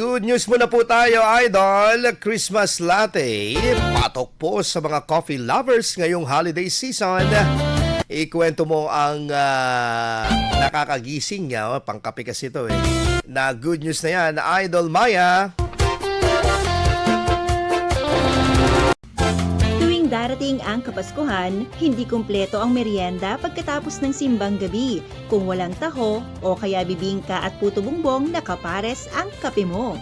good news muna po tayo, Idol. Christmas latte. Patok po sa mga coffee lovers ngayong holiday season. Ikwento mo ang nakakagising niya. Pangkape kasi ito na good news na yan, Idol Maya. Tuwing darating ang Kapaskuhan, hindi kumpleto ang merienda pagkatapos ng simbang gabi kung walang taho o kaya bibingka at puto bumbong na kapares ang kape mo.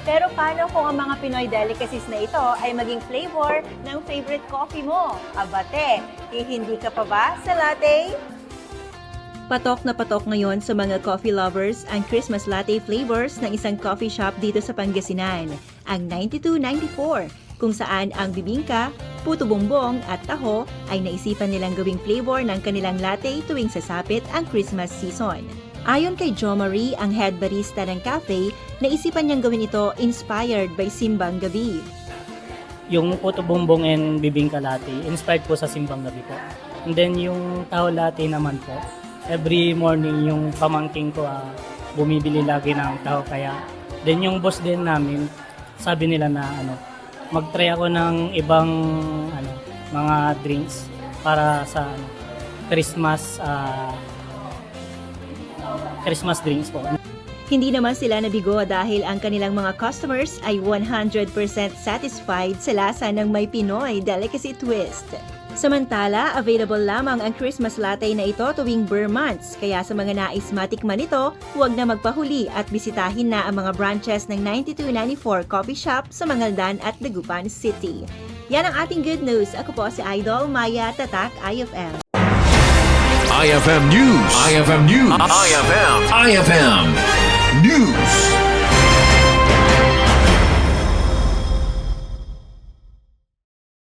Pero paano kung ang mga Pinoy delicacies na ito ay maging flavor ng favorite coffee mo? Abate, hindi ka pa ba sa latte? Patok na patok ngayon sa mga coffee lovers ang Christmas latte flavors ng isang coffee shop dito sa Pangasinan, ang 9294, kung saan ang bibingka, puto bumbong at taho ay naisipan nilang gawing flavor ng kanilang latte tuwing sasapit ang Christmas season. Ayon kay Jo Marie, ang head barista ng cafe, naisipan niyang gawin ito inspired by Simbang Gabi. Yung puto bumbong and bibingka latte, inspired po sa simbang gabi po. And then yung taho latte naman po, every morning yung pamangking ko bumibili lagi ng taho kaya. Then yung boss din namin, sabi nila na mag-try ako ng ibang mga drinks para sa Christmas drinks po. Hindi naman sila nabigo dahil ang kanilang mga customers ay 100% satisfied sa lasa ng may Pinoy delicacy twist. Samantala, available lamang ang Christmas latte na ito tuwing Burr months, kaya sa mga nais matikman ito, huwag na magpahuli at bisitahin na ang mga branches ng 9294 Coffee Shop sa Mangaldan at Dagupan City. Yan ang ating good news. Ako po si Idol Maya, Tatak IFM. IFM News. IFM News. IFM News.